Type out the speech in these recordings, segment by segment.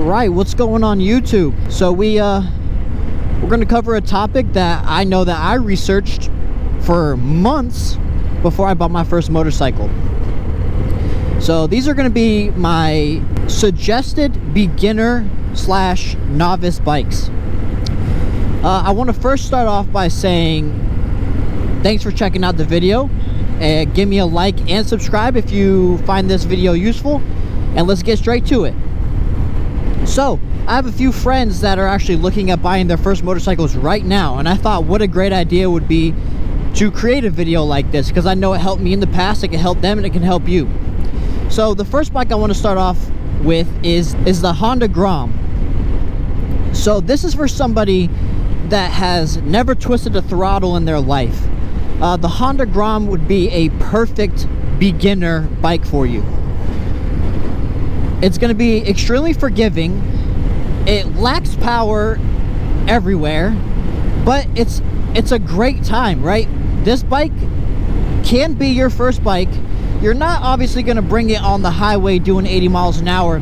Alright, what's going on YouTube? So we're going to cover a topic that I know that I researched for months before I bought my first motorcycle. So these are going to be my suggested beginner / novice bikes. I want to first start off by saying thanks for checking out the video, and give me a like and subscribe if you find this video useful, and let's get straight to it. So I have a few friends that are actually looking at buying their first motorcycles right now, and I thought what a great idea would be to create a video like this, because I know it helped me in the past, it can help them, and it can help you. So the first bike I want to start off with is the Honda Grom. So this is for somebody that has never twisted a throttle in their life. The Honda Grom would be a perfect beginner bike for you. It's going to be extremely forgiving. It lacks power everywhere, but it's a great time, right? This bike can be your first bike. You're not obviously going to bring it on the highway doing 80 miles an hour,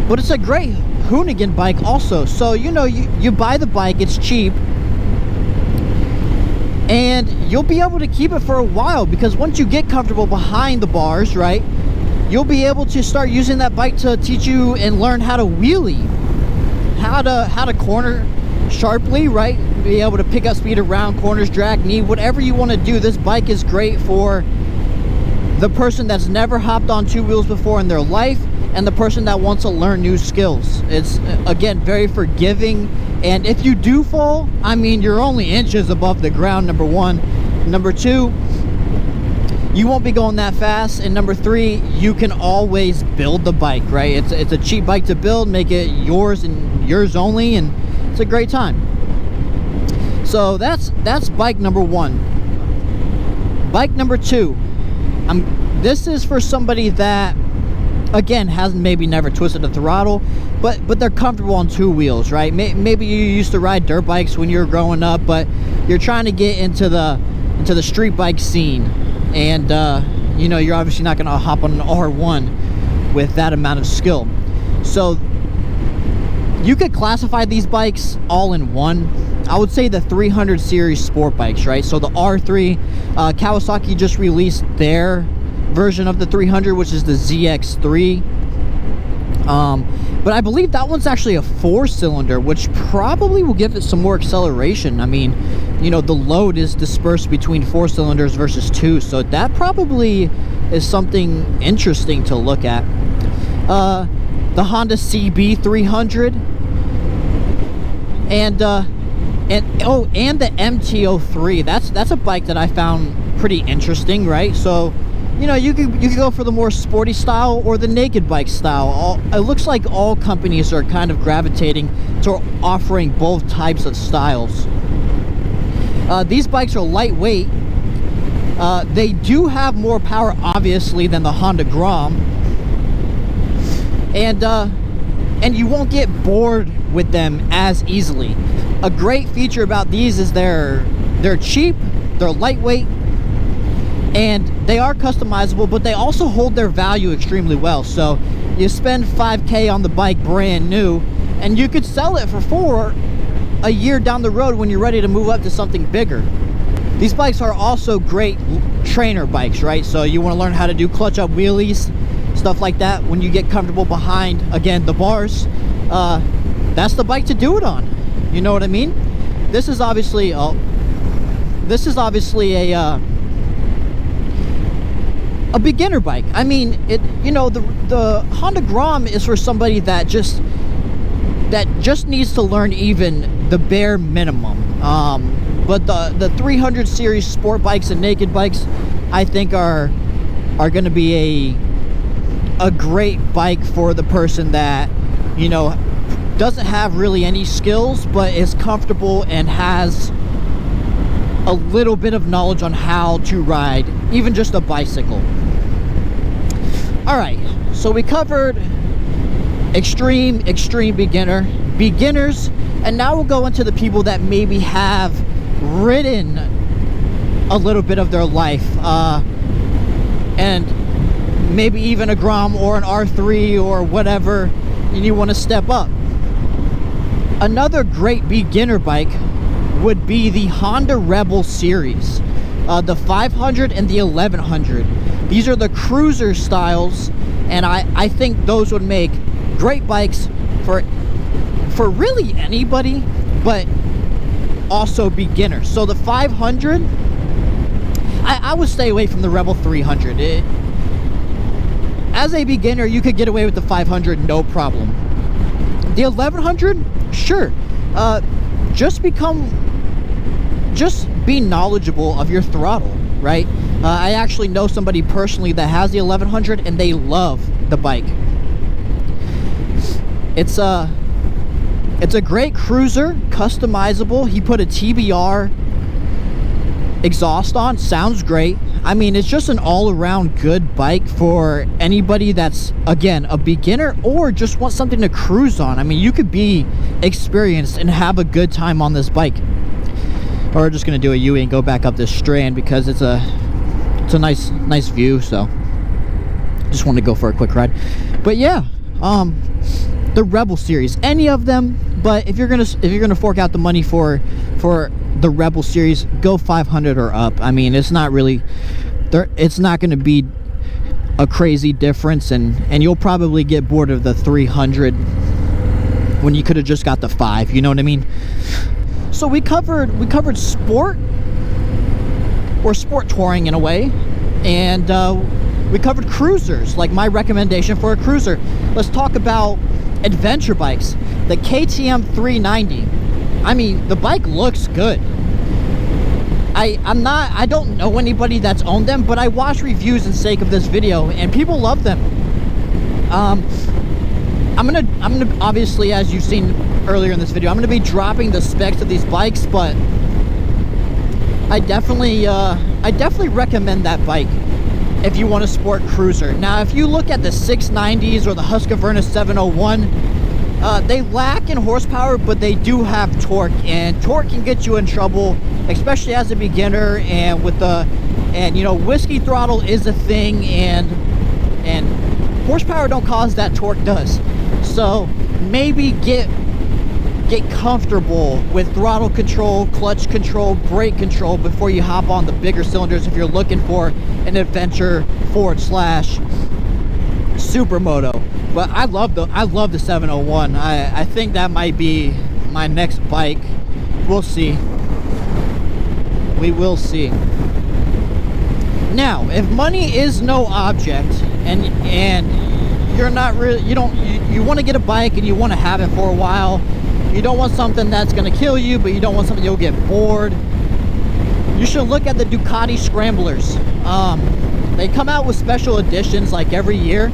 but it's a great hoonigan bike also. So you know, you buy the bike, it's cheap, and you'll be able to keep it for a while, because once you get comfortable behind the bars, right, you'll be able to start using that bike to teach you and learn how to wheelie, how to corner sharply, right? Be able to pick up speed around corners, drag knee, whatever you want to do. This bike is great for the person that's never hopped on two wheels before in their life, and the person that wants to learn new skills. It's, again, very forgiving, and if you do fall, I mean, you're only inches above the ground, number one. Number two, you won't be going that fast, and number three, you can always build the bike, right? It's a cheap bike to build, make it yours and yours only, and it's a great time. So that's bike number one. Bike number two, this is for somebody that, again, hasn't maybe never twisted a throttle, but they're comfortable on two wheels, right? Maybe you used to ride dirt bikes when you were growing up, but you're trying to get into the street bike scene. And you know, you're obviously not going to hop on an R1 with that amount of skill. So you could classify these bikes all in one. I would say the 300 series sport bikes, right? So the R3, Kawasaki just released their version of the 300, which is the ZX3. But I believe that one's actually a 4-cylinder, which probably will give it some more acceleration. I mean, you know, the load is dispersed between 4 cylinders versus 2, so that probably is something interesting to look at. The Honda CB300 and the MT-03. That's a bike that I found pretty interesting, right? So, you know, you could go for the more sporty style or the naked bike style. It looks like all companies are kind of gravitating to offering both types of styles. These bikes are lightweight. They do have more power, obviously, than the Honda Grom, and you won't get bored with them as easily. A great feature about these is they're cheap, they're lightweight, and they are customizable, but they also hold their value extremely well. So you spend $5K on the bike brand new, and you could sell it for $4 a year down the road when you're ready to move up to something bigger. These bikes are also great trainer bikes, right? So you want to learn how to do clutch up wheelies, stuff like that. When you get comfortable behind, again, the bars, that's the bike to do it on. You know what I mean? This is obviously a beginner bike. I mean, you know, the Honda Grom is for somebody that just needs to learn even the bare minimum. But the 300 series sport bikes and naked bikes, I think are going to be a great bike for the person that, you know, doesn't have really any skills, but is comfortable and has a little bit of knowledge on how to ride even just a bicycle. Alright, so we covered extreme beginners, and now we'll go into the people that maybe have ridden a little bit of their life, and maybe even a Grom or an R3 or whatever, and you want to step up. Another great beginner bike would be the Honda Rebel series, the 500 and the 1100. These are the cruiser styles, and I think those would make great bikes for really anybody, but also beginners. So the 500, I would stay away from the Rebel 300. As a beginner, you could get away with the 500, no problem. The 1100, sure. Just be knowledgeable of your throttle, right? I actually know somebody personally that has the 1100, and they love the bike. It's a great cruiser, customizable. He put a TBR exhaust on, sounds great. I mean, it's just an all-around good bike for anybody that's, again, a beginner or just wants something to cruise on. I mean, you could be experienced and have a good time on this bike. Or we're just gonna do a U and go back up this strand because it's a nice view. So just want to go for a quick ride. But yeah, the Rebel series, any of them. But if you're gonna fork out the money for the Rebel series, go 500 or up. I mean, it's not really it's not going to be a crazy difference, and you'll probably get bored of the 300 when you could have just got the 5, you know what I mean? So we covered sport, or sport touring in a way, and we covered cruisers, like my recommendation for a cruiser. Let's talk about adventure bikes. The KTM 390. I mean, the bike looks good. I don't know anybody that's owned them, but I watch reviews in sake of this video, and people love them. I'm gonna obviously, as you've seen earlier in this video, I'm gonna be dropping the specs of these bikes, but I definitely recommend that bike if you want a sport cruiser. Now, if you look at the 690s or the Husqvarna 701, they lack in horsepower, but they do have torque, and torque can get you in trouble, especially as a beginner. And you know, whiskey throttle is a thing, and horsepower don't cause that, torque does. So maybe get comfortable with throttle control, clutch control, brake control before you hop on the bigger cylinders if you're looking for an adventure / supermoto. But I love the 701. I think that might be my next bike. We'll see. We will see. Now, if money is no object, and you're not really, you want to get a bike and you want to have it for a while, you don't want something that's going to kill you, but you don't want something you'll get bored, you should look at the Ducati Scramblers. They come out with special editions like every year.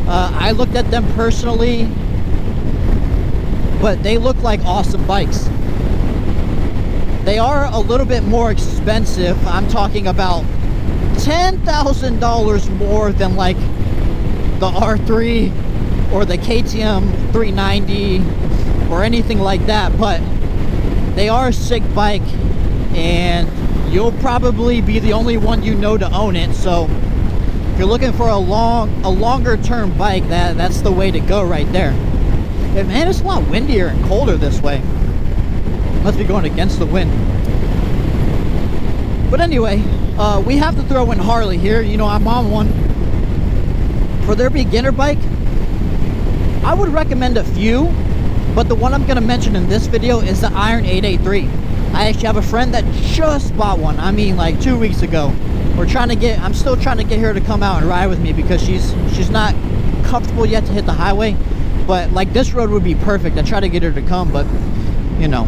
I looked at them personally, but they look like awesome bikes. They are a little bit more expensive. I'm talking about $10,000 more than like the R3 or the KTM 390 or anything like that, but they are a sick bike, and you'll probably be the only one you know to own it. So if you're looking for a longer term bike, that's the way to go right there. And man, it's a lot windier and colder this way. Must be going against the wind. But anyway, we have to throw in Harley here. You know, I'm on one. For their beginner bike, I would recommend a few, but the one I'm going to mention in this video is the Iron 883. I actually have a friend that just bought one. I mean, like 2 weeks ago. I'm still trying to get her to come out and ride with me because she's not comfortable yet to hit the highway. But like, this road would be perfect. I try to get her to come, but you know,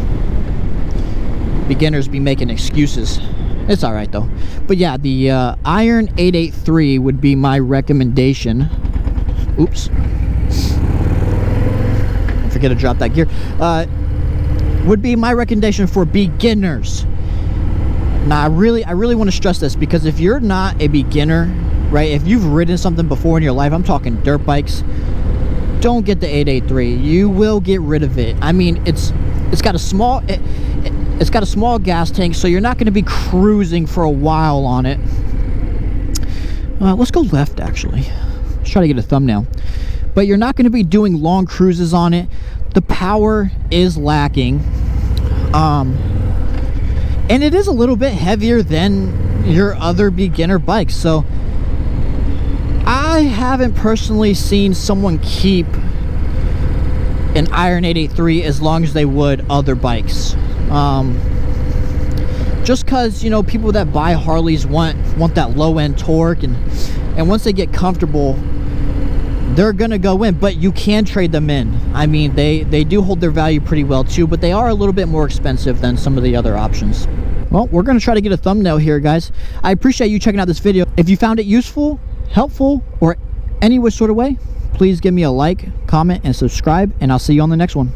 beginners be making excuses. It's all right though. But yeah, the Iron 883 would be my recommendation. Oops. Don't forget to drop that gear. Would be my recommendation for beginners. Now, I really want to stress this, because if you're not a beginner, right, if you've ridden something before in your life, I'm talking dirt bikes, don't get the 883. You will get rid of it. I mean, it's got a small gas tank, so you're not going to be cruising for a while on it. Let's go left, actually. Let's try to get a thumbnail. But you're not going to be doing long cruises on it. the power is lacking, and it is a little bit heavier than your other beginner bikes. So I haven't personally seen someone keep an Iron 883 as long as they would other bikes. Just because, you know, people that buy Harleys want that low-end torque, and once they get comfortable, they're gonna go in. But you can trade them in. I mean, they do hold their value pretty well too, but they are a little bit more expensive than some of the other options. Well, we're gonna try to get a thumbnail here, guys. I appreciate you checking out this video. If you found it useful, helpful, or any sort of way, please give me a like, comment, and subscribe, and I'll see you on the next one.